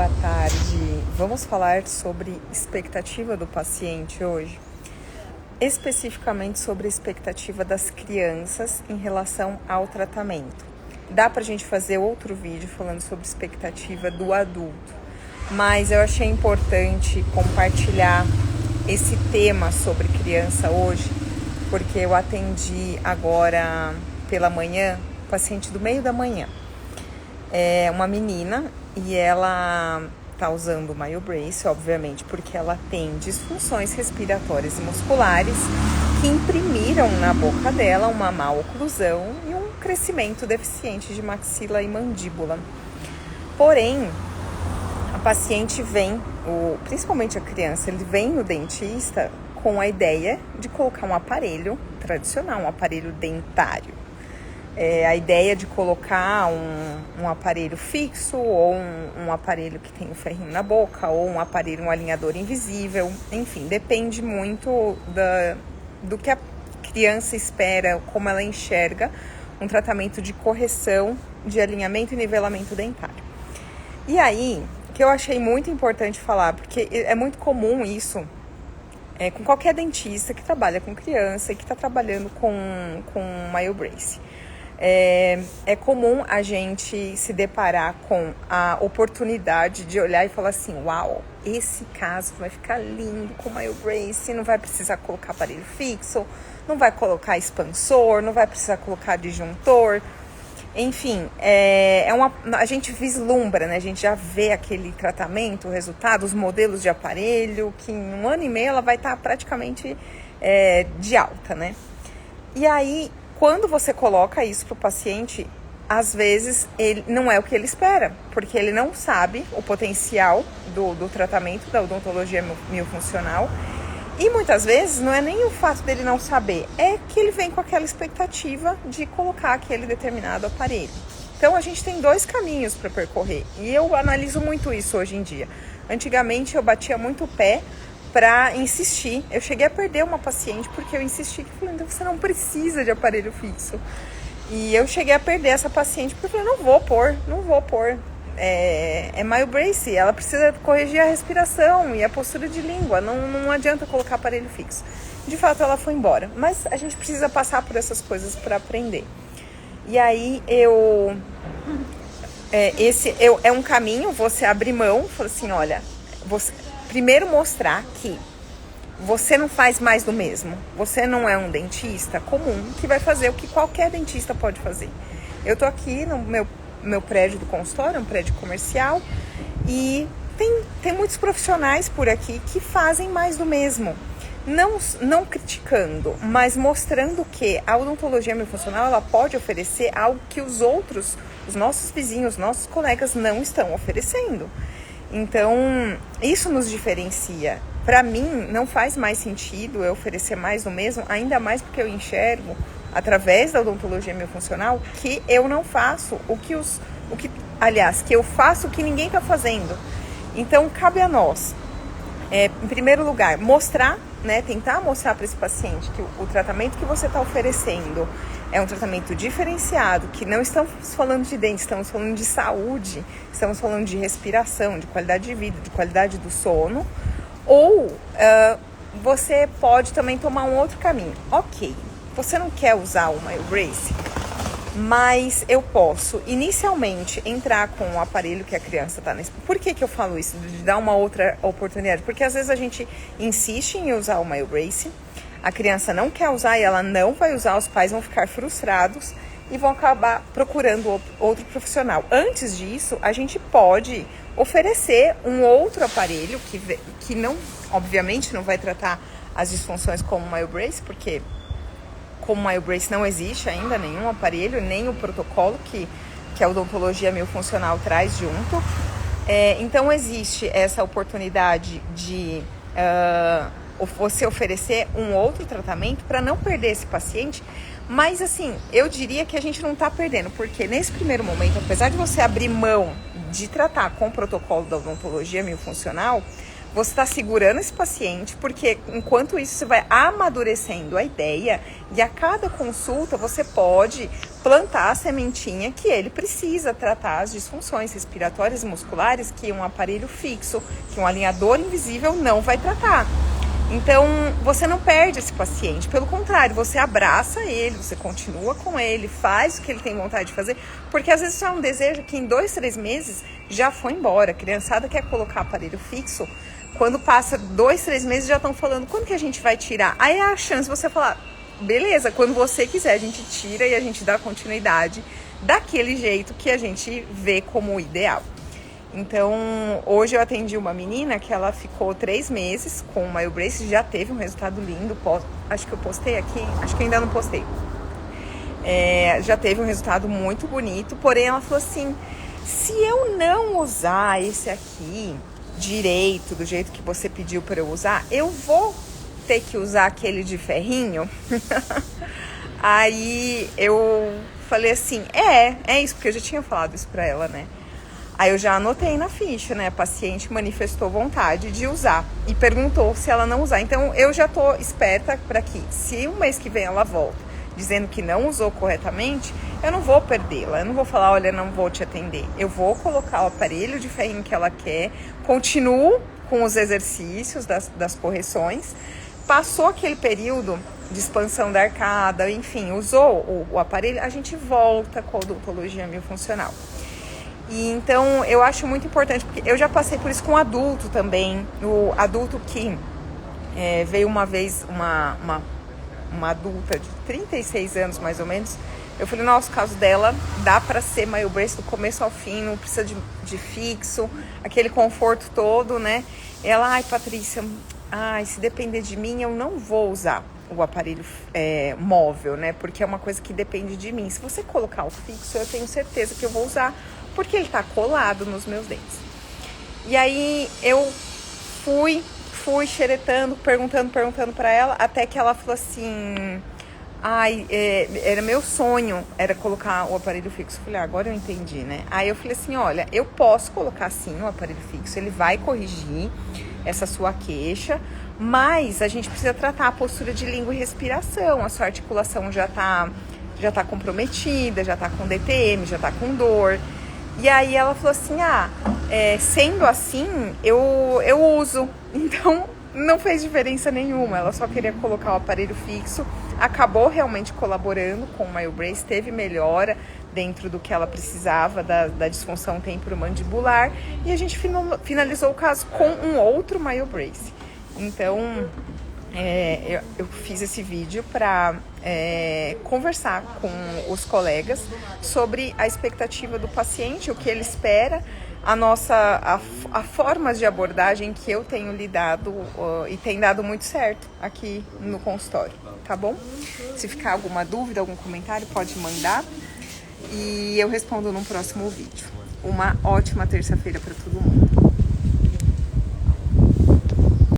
boa tarde. Vamos falar sobre expectativa do paciente hoje, especificamente sobre a expectativa das crianças em relação ao tratamento. Dá pra gente fazer outro vídeo falando sobre expectativa do adulto, mas eu achei importante compartilhar esse tema sobre criança hoje, porque eu atendi agora pela manhã, paciente do meio da manhã. É uma menina e ela tá usando o MyoBrace, obviamente, porque ela tem disfunções respiratórias e musculares que imprimiram na boca dela uma má oclusão e um crescimento deficiente de maxila e mandíbula. Porém, a paciente vem, principalmente a criança, ele vem no dentista com a ideia de colocar um aparelho tradicional, um aparelho dentário. A ideia de colocar um aparelho fixo ou um aparelho que tem um ferrinho na boca ou um aparelho, um alinhador invisível, enfim, depende muito do que a criança espera, como ela enxerga um tratamento de correção de alinhamento e nivelamento dentário. E aí, que eu achei muito importante falar, porque é muito comum isso com qualquer dentista que trabalha com criança e que está trabalhando com MyoBrace. É comum a gente se deparar com a oportunidade de olhar e falar assim: uau, esse caso vai ficar lindo com MyoBrace, não vai precisar colocar aparelho fixo, não vai colocar expansor, não vai precisar colocar disjuntor. Enfim, a gente vislumbra, né? A gente já vê aquele tratamento, o resultado, os modelos de aparelho, que em 1 ano e meio ela vai estar praticamente de alta, né? E aí, quando você coloca isso para o paciente, às vezes ele não é o que ele espera, porque ele não sabe o potencial do tratamento da odontologia miofuncional. E muitas vezes não é nem o fato dele não saber, é que ele vem com aquela expectativa de colocar aquele determinado aparelho. Então a gente tem 2 caminhos para percorrer e eu analiso muito isso hoje em dia. Antigamente eu batia muito o pé para insistir. Eu cheguei a perder uma paciente porque eu insisti, que falei: então você não precisa de aparelho fixo. E eu cheguei a perder essa paciente porque eu falei: não vou pôr. É MyoBrace, ela precisa corrigir a respiração e a postura de língua, não adianta colocar aparelho fixo. De fato ela foi embora, mas a gente precisa passar por essas coisas para aprender. E aí esse é um caminho, você abrir mão, falar assim: olha, você primeiro mostrar que você não faz mais do mesmo, você não é um dentista comum que vai fazer o que qualquer dentista pode fazer. Eu tô aqui no meu prédio do consultório, um prédio comercial, e tem muitos profissionais por aqui que fazem mais do mesmo, não criticando, mas mostrando que a odontologia miofuncional ela pode oferecer algo que os nossos vizinhos, nossos colegas não estão oferecendo. Então, isso nos diferencia. Para mim, não faz mais sentido eu oferecer mais do mesmo, ainda mais porque eu enxergo, através da odontologia miofuncional, que eu não faço que eu faço o que ninguém está fazendo. Então, cabe a nós, em primeiro lugar, mostrar, né, tentar mostrar para esse paciente que o tratamento que você está oferecendo é um tratamento diferenciado, que não estamos falando de dente, estamos falando de saúde, estamos falando de respiração, de qualidade de vida, de qualidade do sono. Ou você pode também tomar um outro caminho. Ok, você não quer usar o MyoBrace, mas eu posso inicialmente entrar com o aparelho que a criança está nesse. Por que eu falo isso? De dar uma outra oportunidade? Porque às vezes a gente insiste em usar o MyoBrace, a criança não quer usar e ela não vai usar, os pais vão ficar frustrados e vão acabar procurando outro profissional. Antes disso, a gente pode oferecer um outro aparelho que não, obviamente, não vai tratar as disfunções como o MyoBrace, porque como o MyoBrace não existe ainda nenhum aparelho, nem o protocolo que a odontologia miofuncional traz junto. Então existe essa oportunidade de você oferecer um outro tratamento para não perder esse paciente. Mas assim, eu diria que a gente não está perdendo, porque nesse primeiro momento, apesar de você abrir mão de tratar com o protocolo da odontologia miofuncional, você está segurando esse paciente, porque enquanto isso você vai amadurecendo a ideia e a cada consulta você pode plantar a sementinha que ele precisa tratar as disfunções respiratórias e musculares que um aparelho fixo, que um alinhador invisível não vai tratar. Então, você não perde esse paciente, pelo contrário, você abraça ele, você continua com ele, faz o que ele tem vontade de fazer, porque às vezes isso é um desejo que em 2, 3 meses já foi embora. A criançada quer colocar aparelho fixo, quando passa 2, 3 meses já estão falando, quando que a gente vai tirar? Aí é a chance de você falar, beleza, quando você quiser a gente tira e a gente dá continuidade daquele jeito que a gente vê como ideal. Então, hoje eu atendi uma menina que ela ficou 3 meses com o MyoBrace, já teve um resultado lindo, acho que eu postei aqui, acho que ainda não postei. Já teve um resultado muito bonito, porém ela falou assim, se eu não usar esse aqui direito, do jeito que você pediu para eu usar, eu vou ter que usar aquele de ferrinho? Aí eu falei assim, é isso, porque eu já tinha falado isso pra ela, né? Aí eu já anotei na ficha, né? A paciente manifestou vontade de usar e perguntou se ela não usar. Então eu já tô esperta para que, se um mês que vem ela volta dizendo que não usou corretamente, eu não vou perdê-la. Eu não vou falar, olha, não vou te atender. Eu vou colocar o aparelho de ferrinho que ela quer, continuo com os exercícios das correções. Passou aquele período de expansão da arcada, enfim, usou o aparelho, a gente volta com a odontologia miofuncional. E então eu acho muito importante, porque eu já passei por isso com adulto também. O adulto que veio uma vez, uma adulta de 36 anos mais ou menos, eu falei, nossa, o caso dela dá para ser MyoBrace do começo ao fim, não precisa de fixo, aquele conforto todo, né? Ela, ai Patrícia, se depender de mim eu não vou usar o aparelho móvel, né? Porque é uma coisa que depende de mim. Se você colocar o fixo, eu tenho certeza que eu vou usar, porque ele tá colado nos meus dentes. E aí eu fui xeretando, perguntando pra ela, até que ela falou assim, era meu sonho, era colocar o aparelho fixo. Eu falei, agora eu entendi, né? Aí eu falei assim, olha, eu posso colocar sim o aparelho fixo, ele vai corrigir essa sua queixa, mas a gente precisa tratar a postura de língua e respiração, a sua articulação já tá comprometida, já tá com DTM, já tá com dor. E aí ela falou assim, sendo assim, eu uso. Então, não fez diferença nenhuma. Ela só queria colocar o aparelho fixo. Acabou realmente colaborando com o MyoBrace. Teve melhora dentro do que ela precisava da disfunção temporomandibular. E a gente finalizou o caso com um outro MyoBrace. Então, eu fiz esse vídeo para conversar com os colegas sobre a expectativa do paciente, o que ele espera, a formas de abordagem que eu tenho lidado e tem dado muito certo aqui no consultório, tá bom? Se ficar alguma dúvida, algum comentário, pode mandar e eu respondo no próximo vídeo. Uma ótima terça-feira para todo mundo.